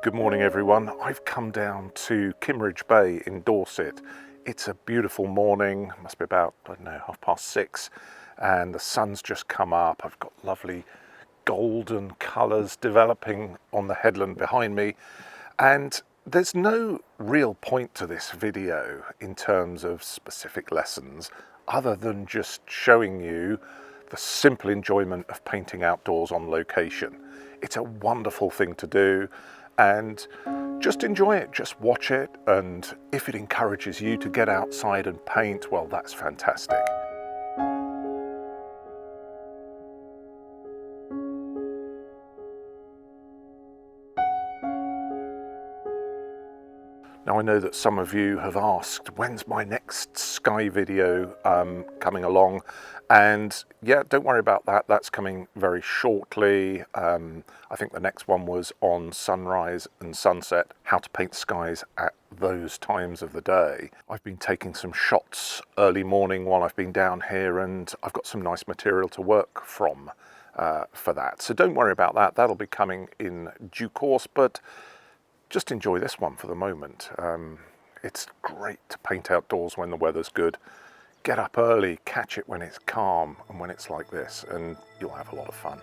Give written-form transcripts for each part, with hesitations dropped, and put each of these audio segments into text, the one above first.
Good morning everyone. I've come down to Kimmeridge Bay in Dorset. It's a beautiful morning, must be about, I don't know, 6:30, and the sun's just come up. I've got lovely golden colours developing on the headland behind me, and there's no real point to this video in terms of specific lessons other than just showing you the simple enjoyment of painting outdoors on location. It's a wonderful thing to do, and just enjoy it, just watch it, and if it encourages you to get outside and paint, well, that's fantastic. Now I know that some of you have asked, when's my next sky video coming along? And yeah, don't worry about that, that's coming very shortly. I think the next one was on sunrise and sunset, how to paint skies at those times of the day. I've been taking some shots early morning while I've been down here, and I've got some nice material to work from for that. So don't worry about that, that'll be coming in due course, but just enjoy this one for the moment. It's great to paint outdoors when the weather's good. Get up early, catch it when it's calm and when it's like this, and you'll have a lot of fun.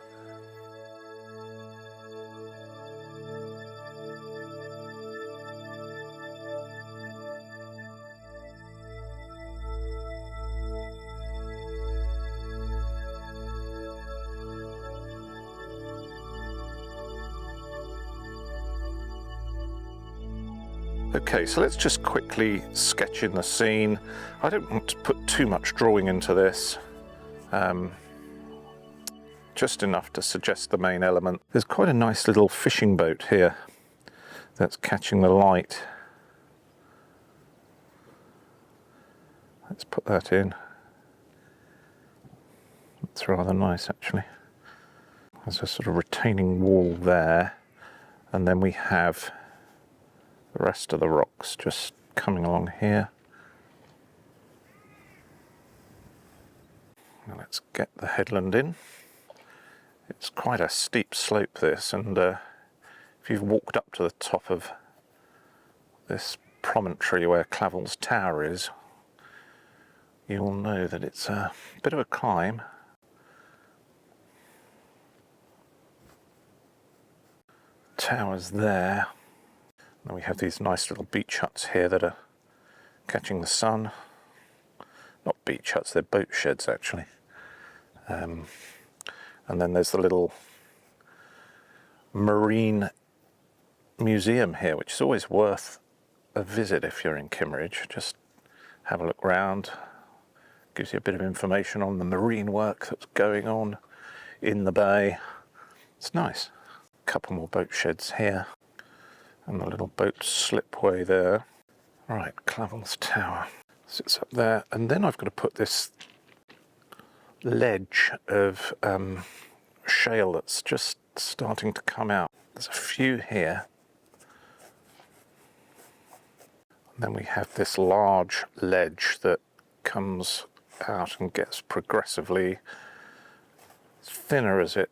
Okay, so let's just quickly sketch in the scene. I don't want to put too much drawing into this, just enough to suggest the main element. There's quite a nice little fishing boat here that's catching the light. Let's put that in. It's rather nice actually. There's a sort of retaining wall there, and then we have the rest of the rocks just coming along here. Now let's get the headland in. It's quite a steep slope this, and if you've walked up to the top of this promontory where Clavel's Tower is, you'll know that it's a bit of a climb. Tower's there. And we have these nice little beach huts here that are catching the sun. Not beach huts, they're boat sheds actually. And then there's the little marine museum here, which is always worth a visit if you're in Kimmeridge. Just have a look round. Gives you a bit of information on the marine work that's going on in the bay. It's nice. A couple more boat sheds here. And the little boat slipway there. Right, Clavel's Tower sits up there, and then I've got to put this ledge of shale that's just starting to come out. There's a few here. And then we have this large ledge that comes out and gets progressively thinner as it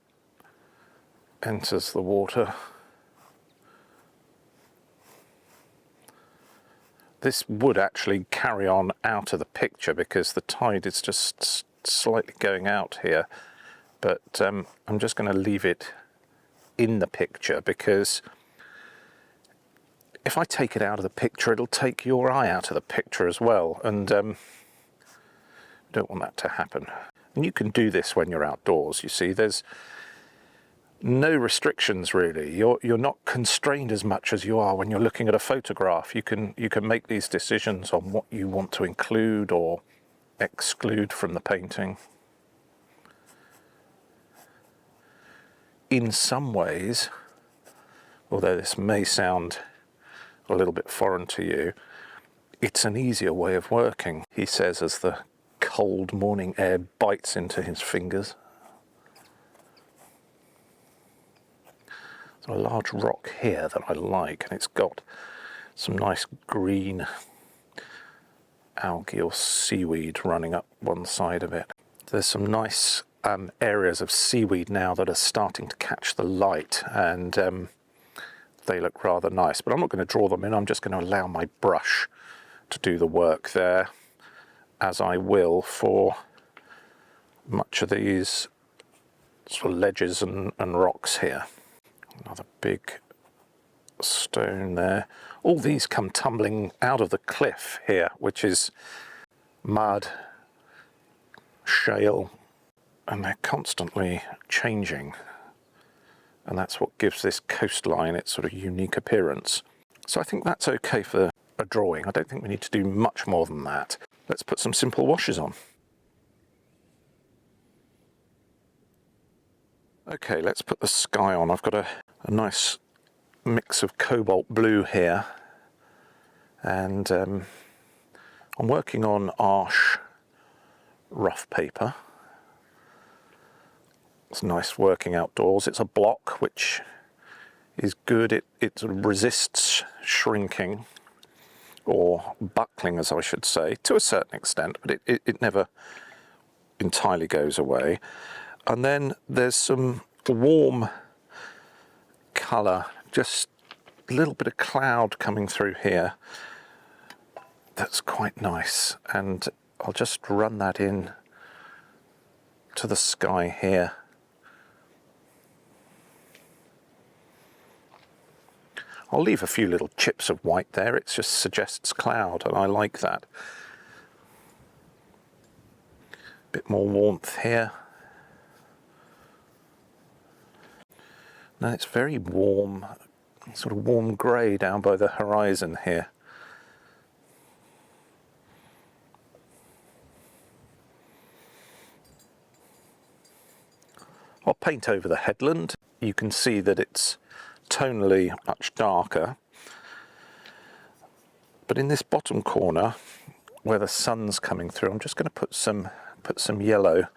enters the water. This would actually carry on out of the picture because the tide is just slightly going out here, but I'm just going to leave it in the picture because if I take it out of the picture, it'll take your eye out of the picture as well, and I don't want that to happen. And you can do this when you're outdoors, you see. There's no restrictions really. You're not constrained as much as you are when you're looking at a photograph. You can make these decisions on what you want to include or exclude from the painting. In some ways, although this may sound a little bit foreign to you, it's an easier way of working, he says as the cold morning air bites into his fingers. A large rock here that I like, and it's got some nice green algae or seaweed running up one side of it. There's some nice areas of seaweed now that are starting to catch the light, and they look rather nice, but I'm not going to draw them in. I'm just going to allow my brush to do the work there, as I will for much of these sort of ledges and rocks here. Another big stone there. All these come tumbling out of the cliff here, which is mud, shale, and they're constantly changing. And that's what gives this coastline its sort of unique appearance. So I think that's okay for a drawing. I don't think we need to do much more than that. Let's put some simple washes on. Okay, let's put the sky on. I've got a nice mix of cobalt blue here, and I'm working on Etchr rough paper. It's nice working outdoors. It's a block, which is good. It sort of resists shrinking, or buckling as I should say, to a certain extent, but it never entirely goes away. And then there's some warm colour, just a little bit of cloud coming through here. That's quite nice, and I'll just run that in to the sky here. I'll leave a few little chips of white there. It just suggests cloud, and I like that. Bit more warmth here. Now it's very warm, sort of warm grey down by the horizon here. I'll paint over the headland. You can see that it's tonally much darker, but in this bottom corner where the sun's coming through, I'm just going to put some yellow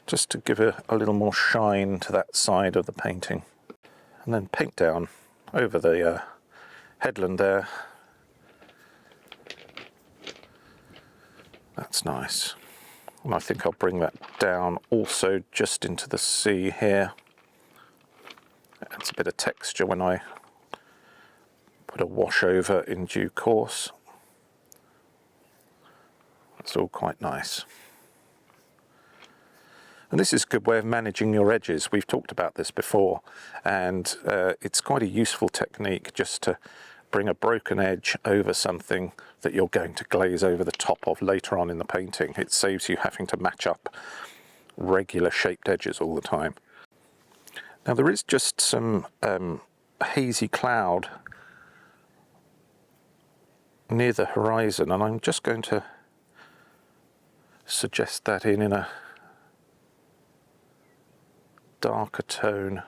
just to give a little more shine to that side of the painting, and then paint down over the headland there. That's nice, and I think I'll bring that down also just into the sea here. Adds a bit of texture when I put a wash over in due course. That's all quite nice. And this is a good way of managing your edges. We've talked about this before, and it's quite a useful technique just to bring a broken edge over something that you're going to glaze over the top of later on in the painting. It saves you having to match up regular shaped edges all the time. Now there is just some hazy cloud near the horizon, and I'm just going to suggest that in a darker tone.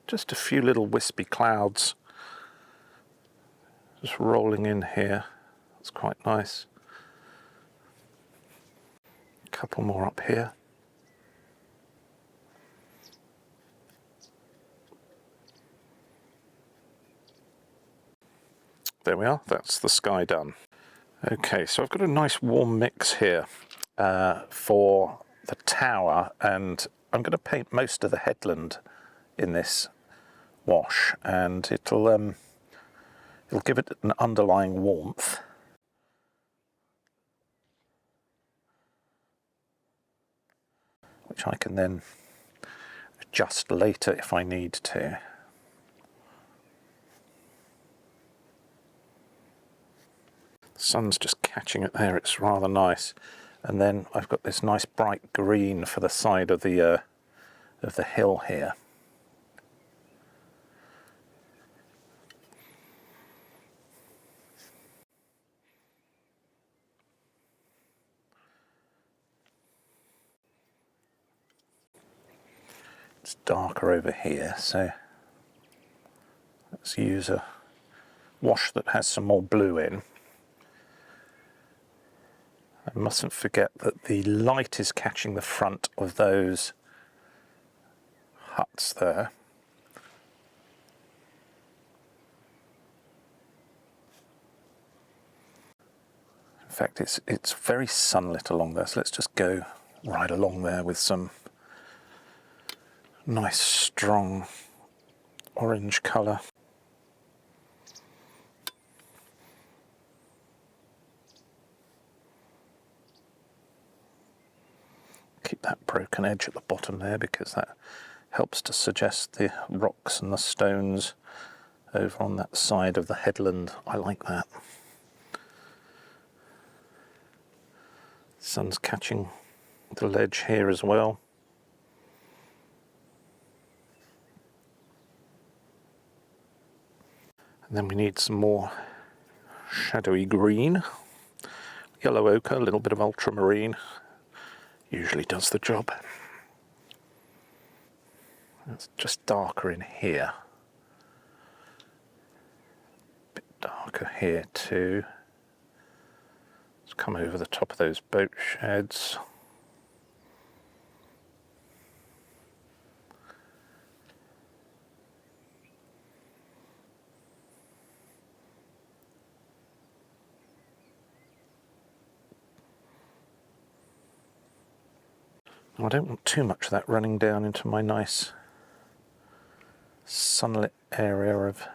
Just a few little wispy clouds just rolling in here. It's quite nice. A couple more up here. There we are, that's the sky done. Okay, so I've got a nice warm mix here for the tower, and I'm going to paint most of the headland in this wash, and it'll give it an underlying warmth. Which I can then adjust later if I need to. Sun's just catching it there, it's rather nice. And then I've got this nice bright green for the side of the hill here. It's darker over here, so let's use a wash that has some more blue in. I mustn't forget that the light is catching the front of those huts there. In fact, it's very sunlit along there, so let's just go right along there with some nice strong orange colour. keep that broken edge at the bottom there because that helps to suggest the rocks and the stones over on that side of the headland. I like that. Sun's catching the ledge here as well. And then we need some more shadowy green. Yellow ochre, a little bit of ultramarine. Usually does the job. It's just darker in here. A bit darker here too. Let's come over the top of those boat sheds. I don't want too much of that running down into my nice sunlit area of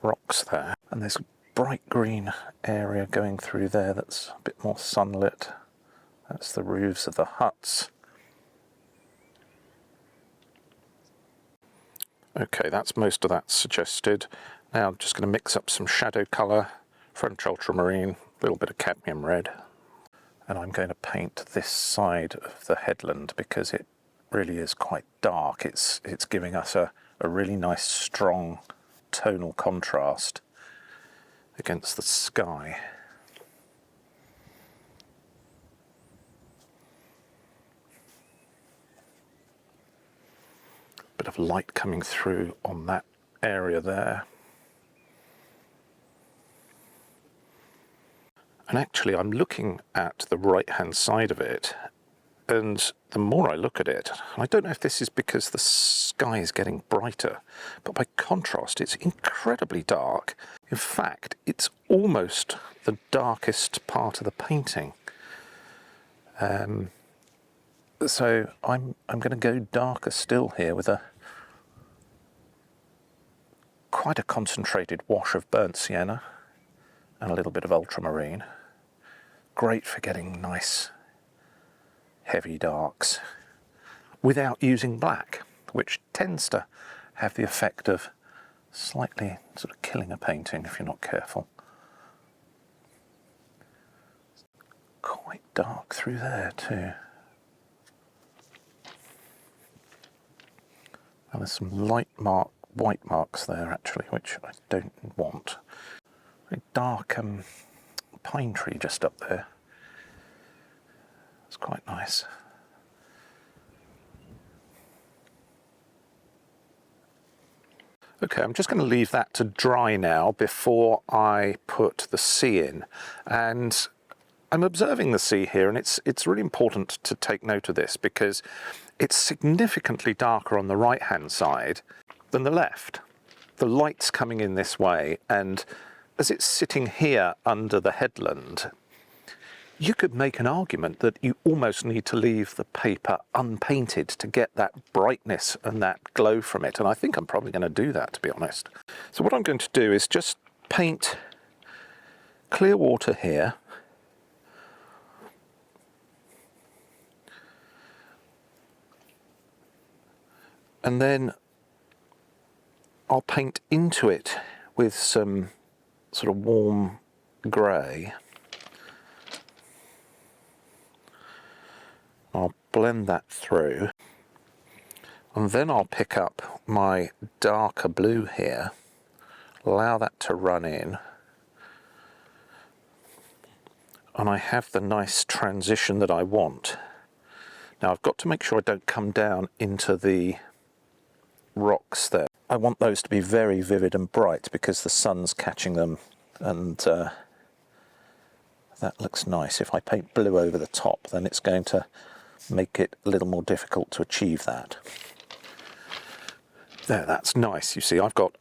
rocks there. And there's a bright green area going through there that's a bit more sunlit. That's the roofs of the huts. Okay, that's most of that suggested. Now I'm just going to mix up some shadow colour, French ultramarine, a little bit of cadmium red. And I'm going to paint this side of the headland because it really is quite dark. It's giving us a really nice strong tonal contrast against the sky. Bit of light coming through on that area there. And actually I'm looking at the right hand side of it, and the more I look at it, and I don't know if this is because the sky is getting brighter, but by contrast it's incredibly dark. In fact, it's almost the darkest part of the painting. So I'm going to go darker still here with quite a concentrated wash of burnt sienna and a little bit of ultramarine. Great for getting nice heavy darks without using black, which tends to have the effect of slightly sort of killing a painting if you're not careful. Quite dark through there too. And there's some white marks there actually, which I don't want. A dark pine tree just up there. It's quite nice. Okay, I'm just going to leave that to dry now before I put the sea in. And I'm observing the sea here, and it's really important to take note of this because it's significantly darker on the right hand side than the left. The light's coming in this way, and as it's sitting here under the headland, you could make an argument that you almost need to leave the paper unpainted to get that brightness and that glow from it. And I think I'm probably going to do that, to be honest. So what I'm going to do is just paint clear water here. And then I'll paint into it with some sort of warm grey. I'll blend that through, and then I'll pick up my darker blue here, allow that to run in, and I have the nice transition that I want. Now I've got to make sure I don't come down into the rocks there. I want those to be very vivid and bright because the sun's catching them, and that looks nice. If I paint blue over the top, then it's going to make it a little more difficult to achieve that. There, that's nice. You see, I've got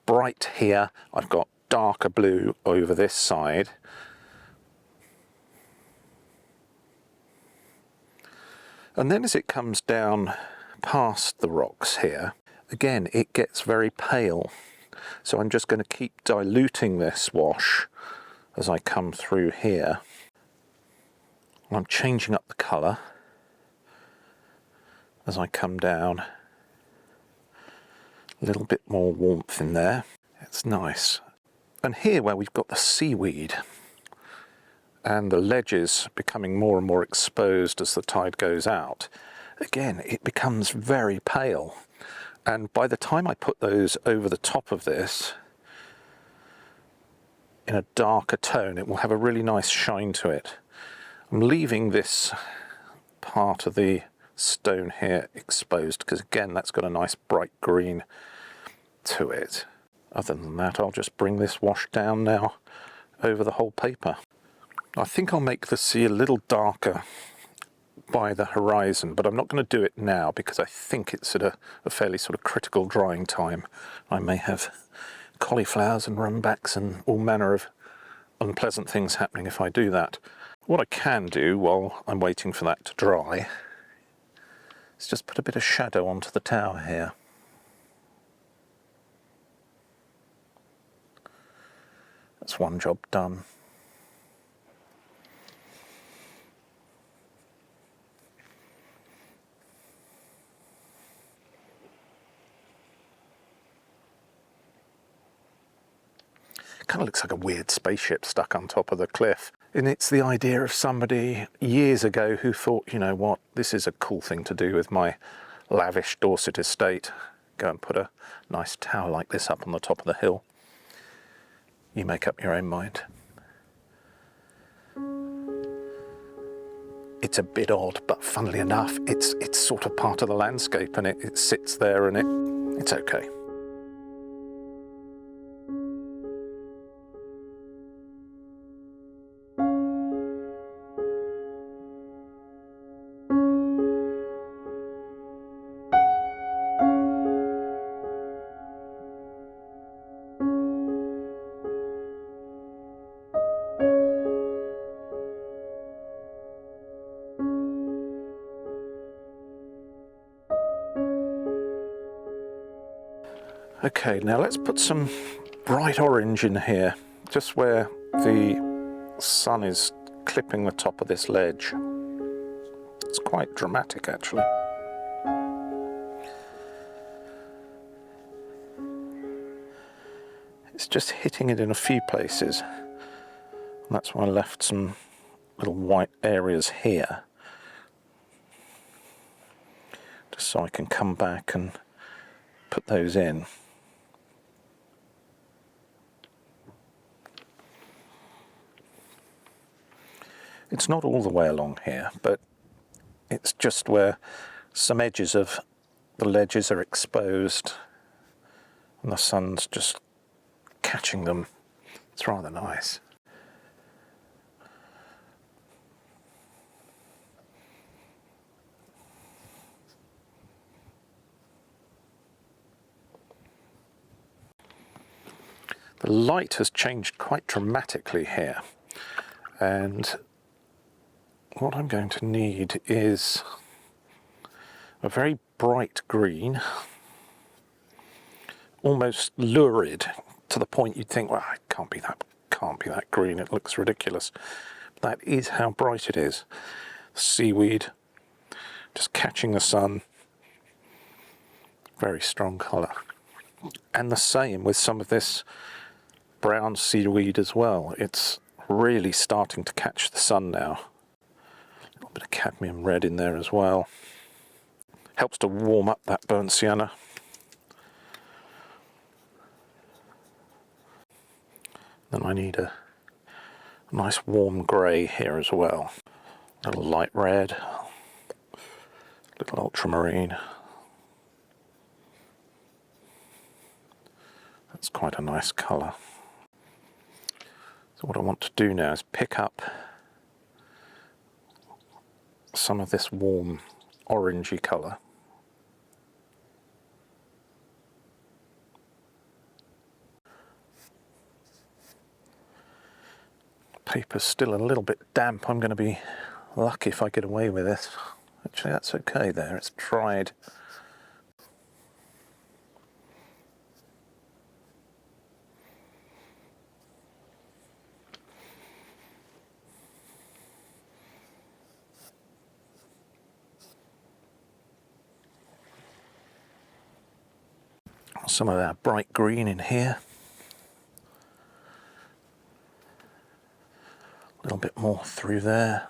bright here, I've got darker blue over this side. And then as it comes down past the rocks here, again, it gets very pale. So I'm just going to keep diluting this wash as I come through here. And I'm changing up the colour as I come down. A little bit more warmth in there. It's nice. And here where we've got the seaweed and the ledges becoming more and more exposed as the tide goes out, again, it becomes very pale. And by the time I put those over the top of this in a darker tone, it will have a really nice shine to it. I'm leaving this part of the stone here exposed because, again, that's got a nice bright green to it. Other than that, I'll just bring this wash down now over the whole paper. I think I'll make the sea a little darker by the horizon, but I'm not going to do it now because I think it's at a fairly sort of critical drying time. I may have cauliflowers and runbacks and all manner of unpleasant things happening if I do that. What I can do while I'm waiting for that to dry is just put a bit of shadow onto the tower here. That's one job done. Kind of looks like a weird spaceship stuck on top of the cliff. And it's the idea of somebody years ago who thought, you know what, this is a cool thing to do with my lavish Dorset estate. Go and put a nice tower like this up on the top of the hill. You make up your own mind. It's a bit odd, but funnily enough, it's sort of part of the landscape, and it sits there and it's okay. Okay, now let's put some bright orange in here, just where the sun is clipping the top of this ledge. It's quite dramatic, actually. It's just hitting it in a few places. And that's why I left some little white areas here, just so I can come back and put those in. It's not all the way along here, but it's just where some edges of the ledges are exposed and the sun's just catching them. It's rather nice. The light has changed quite dramatically here, and what I'm going to need is a very bright green, almost lurid, to the point you'd think, well, it can't be that green, it looks ridiculous. That is how bright it is. Seaweed, just catching the sun, very strong colour. And the same with some of this brown seaweed as well. It's really starting to catch the sun now. A little bit of cadmium red in there as well. Helps to warm up that burnt sienna. Then I need a nice warm grey here as well. A little light red, a little ultramarine. That's quite a nice colour. So what I want to do now is pick up some of this warm orangey colour. Paper's still a little bit damp. I'm going to be lucky if I get away with this. Actually, that's okay there. It's dried. Some of our bright green in here. A little bit more through there.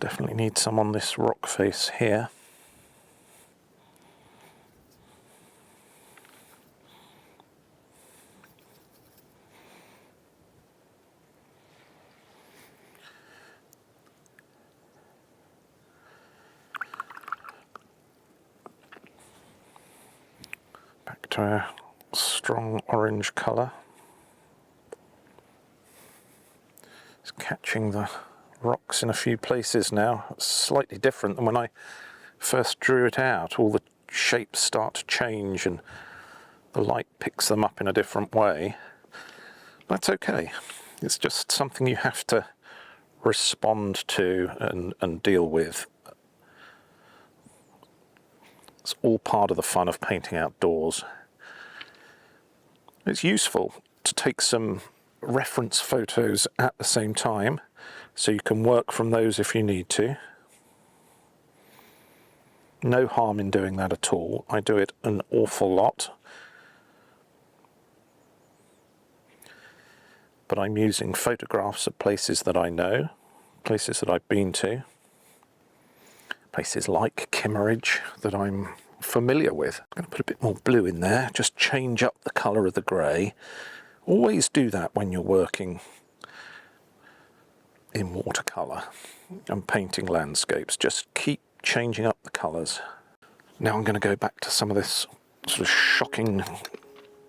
Definitely need some on this rock face here. Back to our strong orange colour. It's catching the rocks in a few places now. It's slightly different than when I first drew it out. All the shapes start to change and the light picks them up in a different way. That's okay. It's just something you have to respond to and deal with. It's all part of the fun of painting outdoors. It's useful to take some reference photos at the same time, so you can work from those if you need to. No harm in doing that at all. I do it an awful lot. But I'm using photographs of places that I know, places that I've been to, places like Kimmeridge that I'm familiar with. I'm going to put a bit more blue in there, just change up the colour of the grey. Always do that when you're working in watercolour and painting landscapes. Just keep changing up the colours. Now I'm going to go back to some of this sort of shocking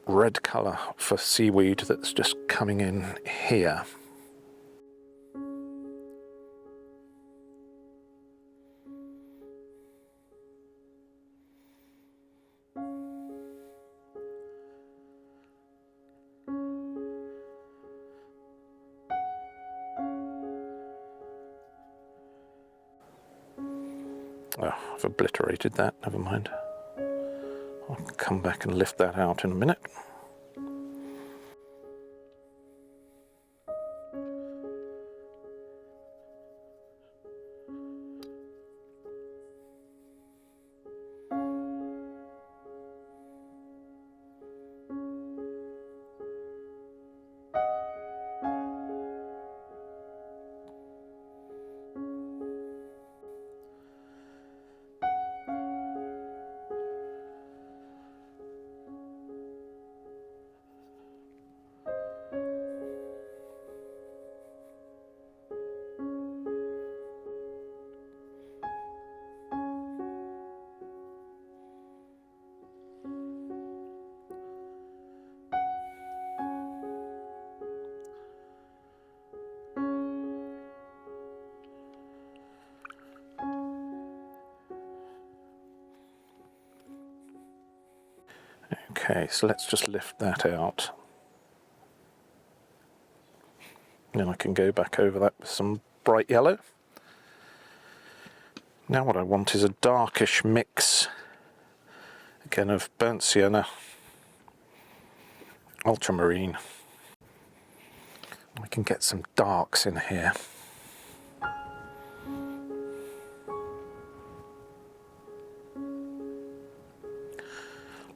red colour for seaweed that's just coming in here. Oh, I've obliterated that, never mind. I'll come back and lift that out in a minute. Okay, so let's just lift that out. Then I can go back over that with some bright yellow. Now what I want is a darkish mix, again, of burnt sienna, ultramarine. We can get some darks in here.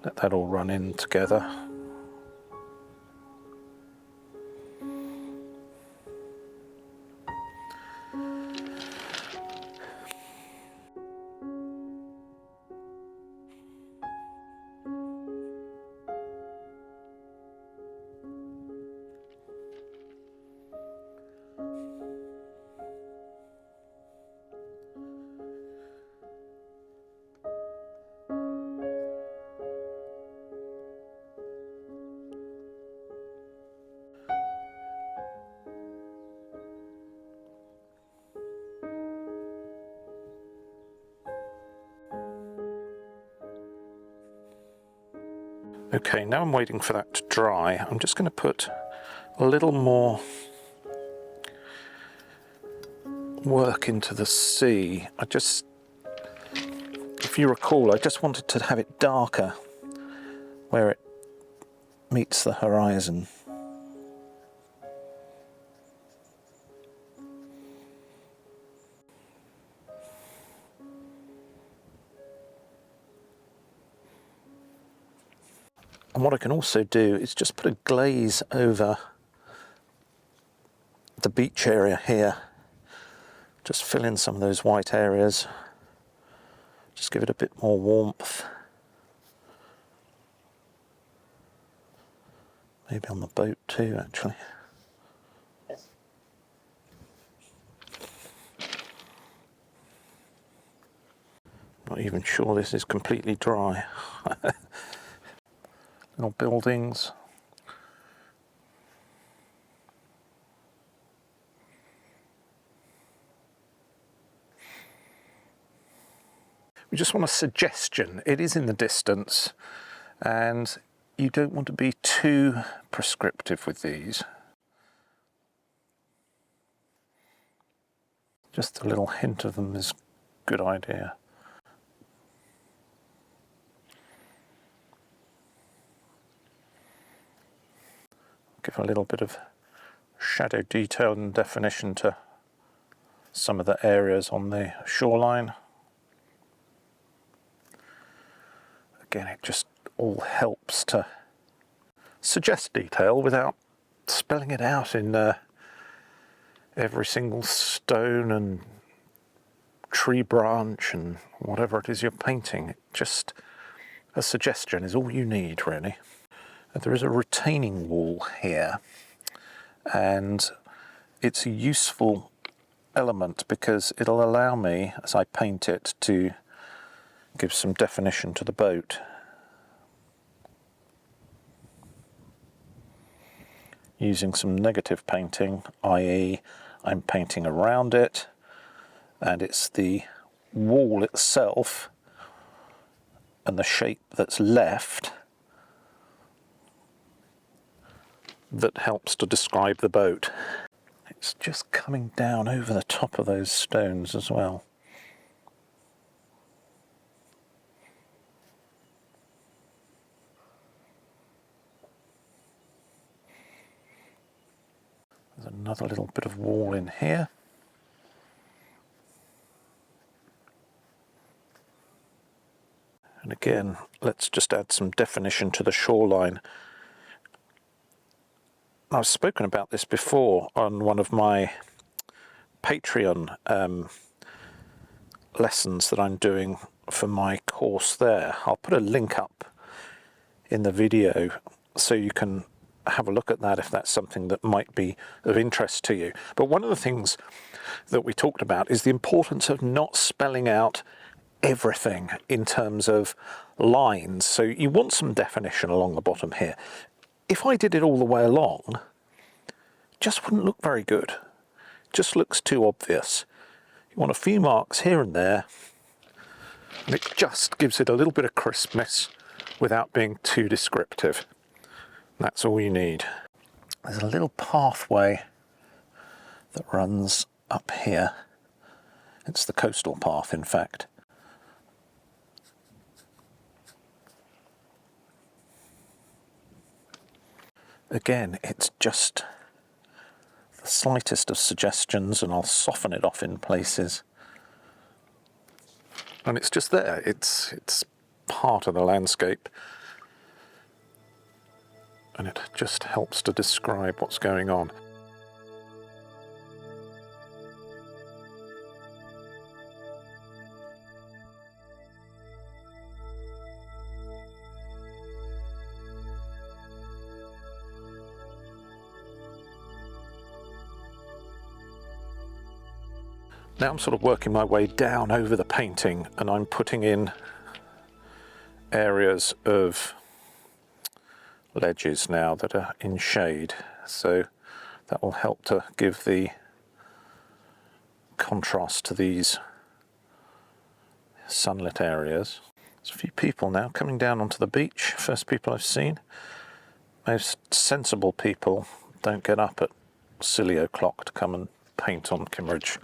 Let that all run in together. Okay, now I'm waiting for that to dry. I'm just going to put a little more work into the sea. If you recall, I just wanted to have it darker where it meets the horizon. And what I can also do is just put a glaze over the beach area here. Just fill in some of those white areas. Just give it a bit more warmth. Maybe on the boat too, actually. Not even sure this is completely dry. Little buildings. We just want a suggestion. It is in the distance, and you don't want to be too prescriptive with these. Just a little hint of them is a good idea. Give a little bit of shadow detail and definition to some of the areas on the shoreline. Again, it just all helps to suggest detail without spelling it out in every single stone and tree branch and whatever it is you're painting. Just a suggestion is all you need, really. There is a retaining wall here, and it's a useful element because it'll allow me, as I paint it, to give some definition to the boat. Using some negative painting, i.e. I'm painting around it, and it's the wall itself and the shape that's left that helps to describe the boat. It's just coming down over the top of those stones as well. There's another little bit of wall in here. And again, let's just add some definition to the shoreline. I've spoken about this before on one of my Patreon lessons that I'm doing for my course there. I'll put a link up in the video so you can have a look at that if that's something that might be of interest to you. But one of the things that we talked about is the importance of not spelling out everything in terms of lines. So you want some definition along the bottom here. If I did it all the way along, it just wouldn't look very good. It just looks too obvious. You want a few marks here and there, and it just gives it a little bit of crispness without being too descriptive. That's all you need. There's a little pathway that runs up here. It's the coastal path, in fact. Again, it's just the slightest of suggestions, and I'll soften it off in places. And it's just there. It's part of the landscape. And it just helps to describe what's going on. Now I'm sort of working my way down over the painting, and I'm putting in areas of ledges now that are in shade, so that will help to give the contrast to these sunlit areas. There's a few people now coming down onto the beach, first people I've seen. Most sensible people don't get up at silly o'clock to come and paint on Kimmeridge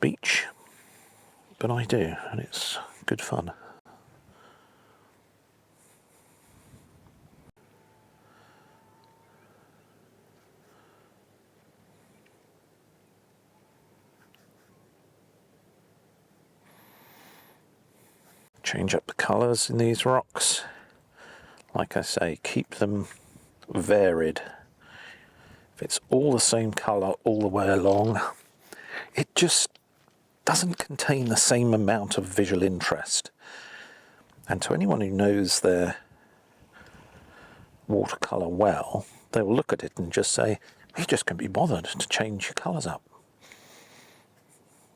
Beach, but I do, and it's good fun. Change up the colours in these rocks. like I say, keep them varied. If it's all the same colour all the way along, it just doesn't contain the same amount of visual interest. And to anyone who knows their watercolour well, they will look at it and just say, you just can't be bothered to change your colours up.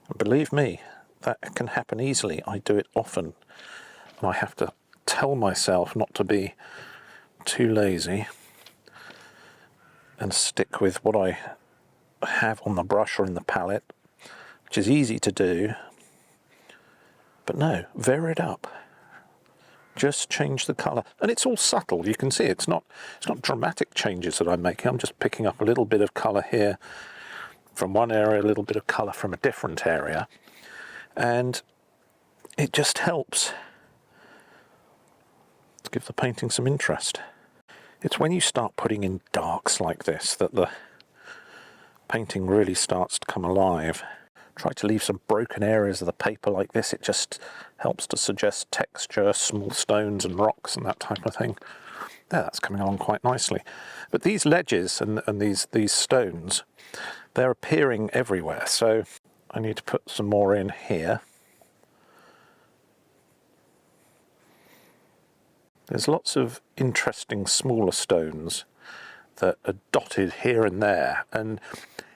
And believe me, that can happen easily. I do it often, and I have to tell myself not to be too lazy and stick with what I have on the brush or in the palette, which is easy to do. But no, vary it up. Just change the colour, and it's all subtle. You can see it's not dramatic changes that I'm making. I'm just picking up a little bit of colour here from one area, a little bit of colour from a different area, and it just helps to give the painting some interest. It's when you start putting in darks like this that the painting really starts to come alive. Try to leave some broken areas of the paper like this. It just helps to suggest texture, small stones and rocks and that type of thing. There, that's coming along quite nicely. But these ledges and these stones, they're appearing everywhere. So I need to put some more in here. There's lots of interesting smaller stones that are dotted here and there. And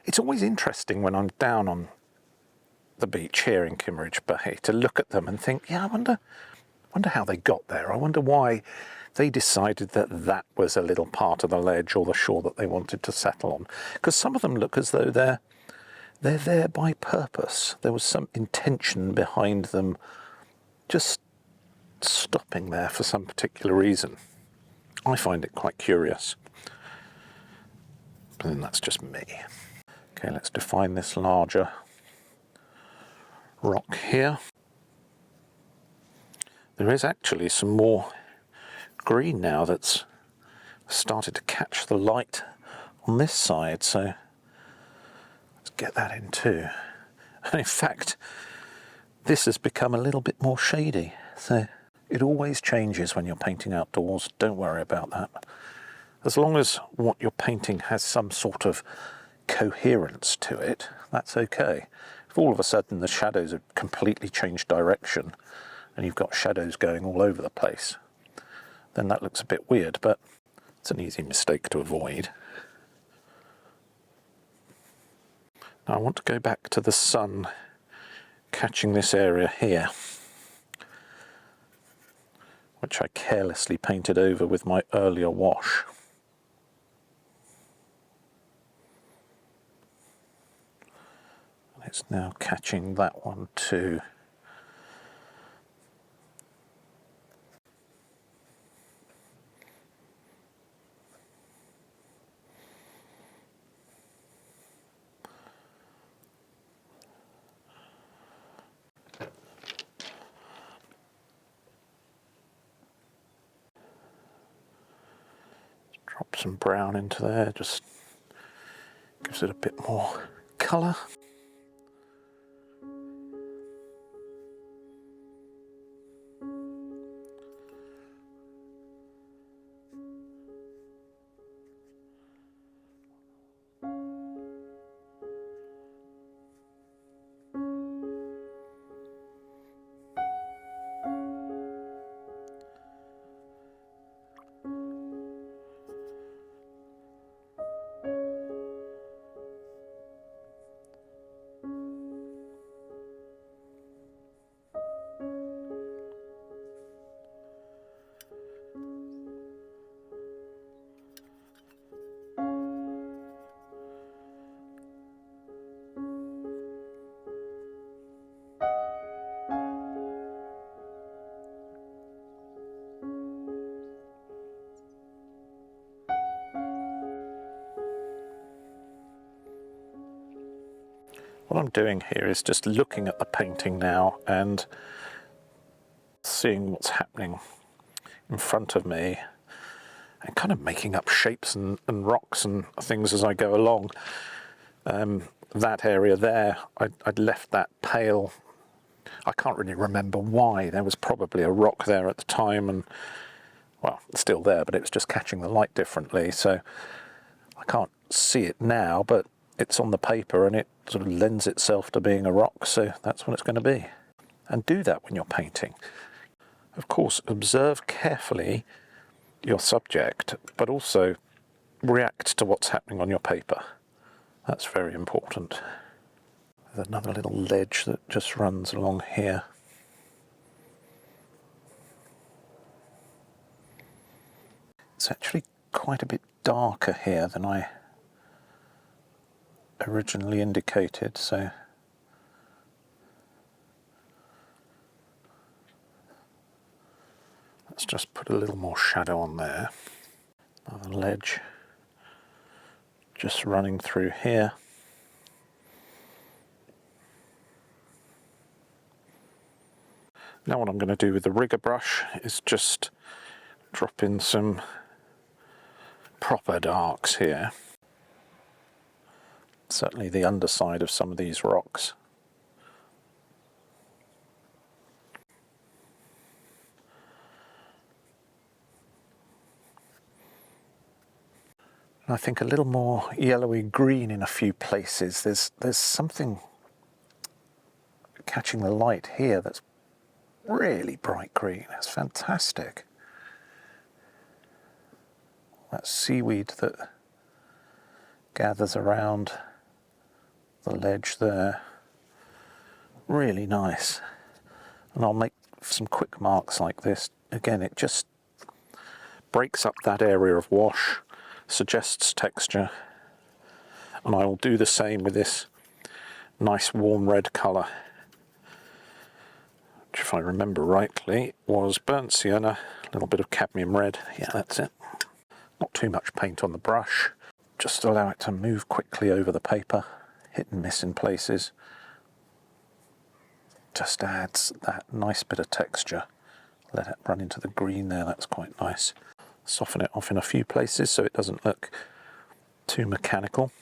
it's always interesting when I'm down on the beach here in Kimmeridge Bay to look at them and think, yeah, I wonder how they got there. I wonder why they decided that was a little part of the ledge or the shore that they wanted to settle on. Because some of them look as though they're there by purpose. There was some intention behind them just stopping there for some particular reason. I find it quite curious. But then that's just me. Okay, let's define this larger rock here. There is actually some more green now that's started to catch the light on this side, so let's get that in too. And in fact, this has become a little bit more shady, so it always changes when you're painting outdoors. Don't worry about that. As long as what you're painting has some sort of coherence to it, that's okay. If all of a sudden the shadows have completely changed direction and you've got shadows going all over the place, then that looks a bit weird, but it's an easy mistake to avoid. Now I want to go back to the sun catching this area here, which I carelessly painted over with my earlier wash. It's now catching that one too. Drop some brown into there, just gives it a bit more colour. What I'm doing here is just looking at the painting now and seeing what's happening in front of me and kind of making up shapes and rocks and things as I go along. That area there, I'd left that pale. I can't really remember why. There was probably a rock there at the time, and well, it's still there, but it was just catching the light differently, so I can't see it now, but it's on the paper and it sort of lends itself to being a rock, so that's what it's going to be. And do that when you're painting. Of course, observe carefully your subject, but also react to what's happening on your paper. That's very important. There's another little ledge that just runs along here. It's actually quite a bit darker here than I originally indicated, so let's just put a little more shadow on there. Another ledge just running through here. Now what I'm going to do with the rigger brush is just drop in some proper darks here. Certainly the underside of some of these rocks. And I think a little more yellowy green in a few places. There's something catching the light here that's really bright green. It's fantastic. That seaweed that gathers around the ledge there. Really nice. And I'll make some quick marks like this. Again, it just breaks up that area of wash, suggests texture. And I will do the same with this nice warm red colour, which, if I remember rightly, was burnt sienna, a little bit of cadmium red. Yeah, that's it. Not too much paint on the brush, just allow it to move quickly over the paper, hit and miss in places. Just adds that nice bit of texture. Let it run into the green there, that's quite nice. Soften it off in a few places so it doesn't look too mechanical.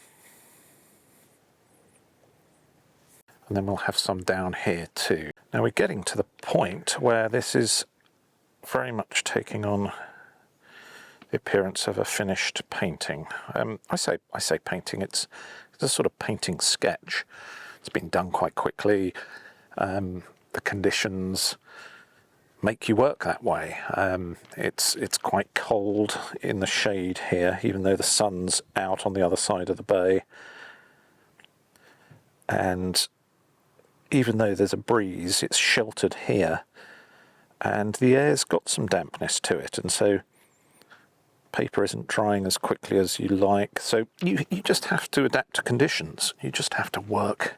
And then we'll have some down here too. Now we're getting to the point where this is very much taking on the appearance of a finished painting. I say painting, it's a sort of painting sketch. It's been done quite quickly. The conditions make you work that way. It's quite cold in the shade here, even though the sun's out on the other side of the bay. And even though there's a breeze, it's sheltered here. And the air's got some dampness to it, and so paper isn't drying as quickly as you like. So you just have to adapt to conditions. You just have to work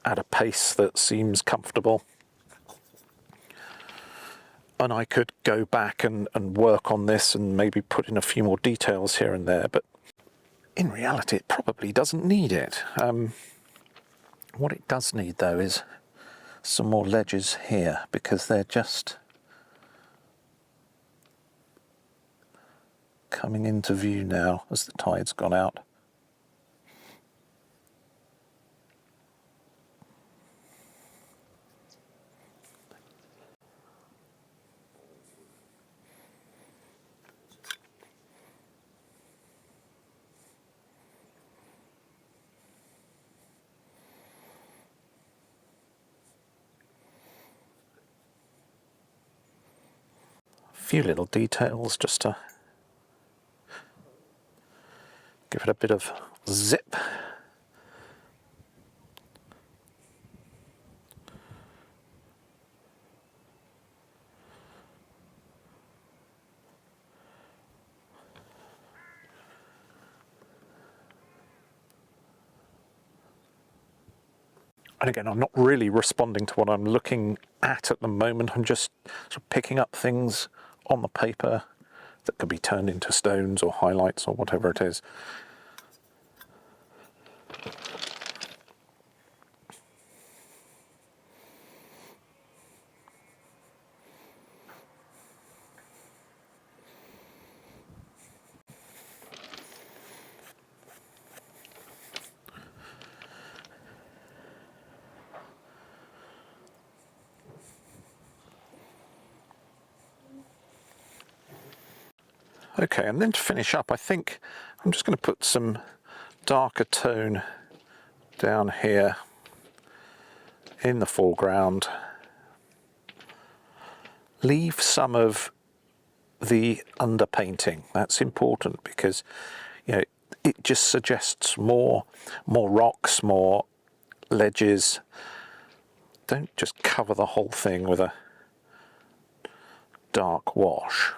at a pace that seems comfortable. And I could go back and work on this and maybe put in a few more details here and there, but in reality it probably doesn't need it. What it does need though is some more ledges here, because they're just coming into view now as the tide's gone out. A few little details just to give it a bit of zip. And again, I'm not really responding to what I'm looking at the moment. I'm just sort of picking up things on the paper that could be turned into stones or highlights or whatever it is. Okay, and then to finish up, I think I'm just going to put some darker tone down here in the foreground. Leave some of the underpainting. That's important because, you know, it just suggests more rocks, more ledges. Don't just cover the whole thing with a dark wash.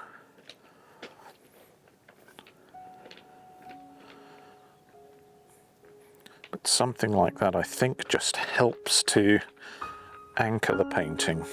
But something like that, I think, just helps to anchor the painting.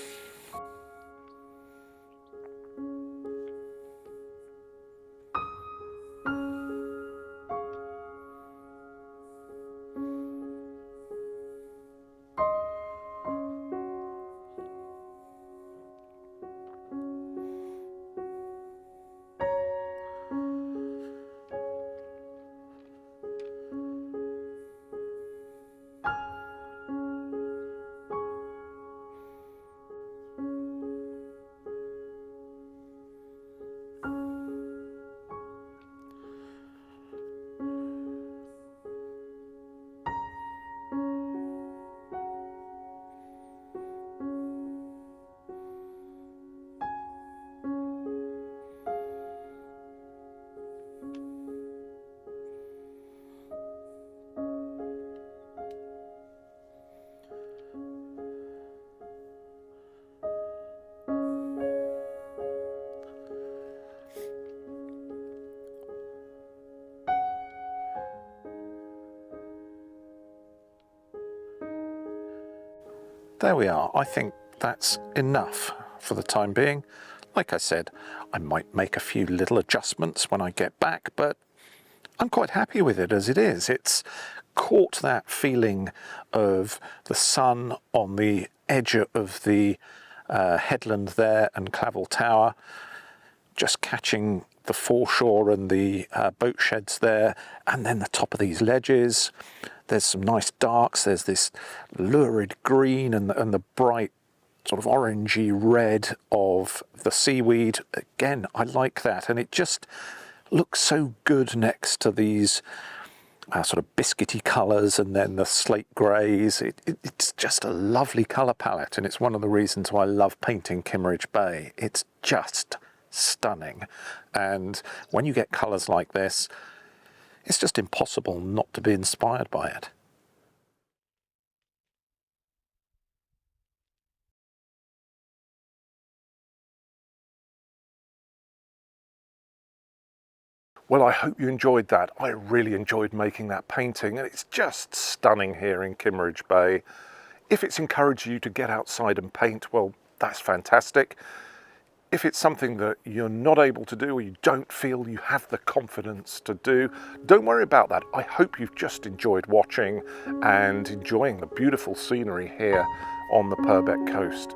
There we are. I think that's enough for the time being. Like I said, I might make a few little adjustments when I get back, but I'm quite happy with it as it is. It's caught that feeling of the sun on the edge of the headland there and Clavel Tower, just catching the foreshore and the boat sheds there, and then the top of these ledges. There's some nice darks, there's this lurid green and the bright sort of orangey red of the seaweed. Again, I like that, and it just looks so good next to these sort of biscuity colours and then the slate greys. It's just a lovely colour palette, and it's one of the reasons why I love painting Kimmeridge Bay. It's just stunning, and when you get colours like this, it's just impossible not to be inspired by it. Well, I hope you enjoyed that. I really enjoyed making that painting, and it's just stunning here in Kimmeridge Bay. If it's encouraged you to get outside and paint, well, that's fantastic. If it's something that you're not able to do or you don't feel you have the confidence to do, don't worry about that. I hope you've just enjoyed watching and enjoying the beautiful scenery here on the Purbeck coast.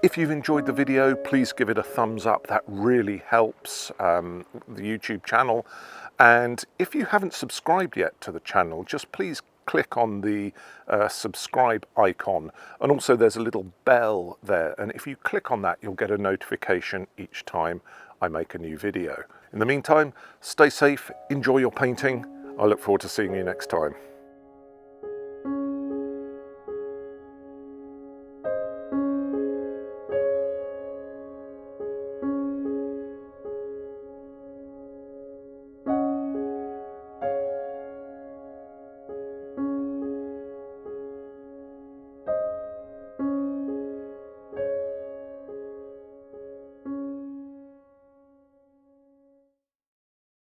If you've enjoyed the video, please give it a thumbs up. That really helps the YouTube channel. And if you haven't subscribed yet to the channel, just please click on the subscribe icon. And also there's a little bell there. And if you click on that, you'll get a notification each time I make a new video. In the meantime, stay safe, enjoy your painting. I look forward to seeing you next time.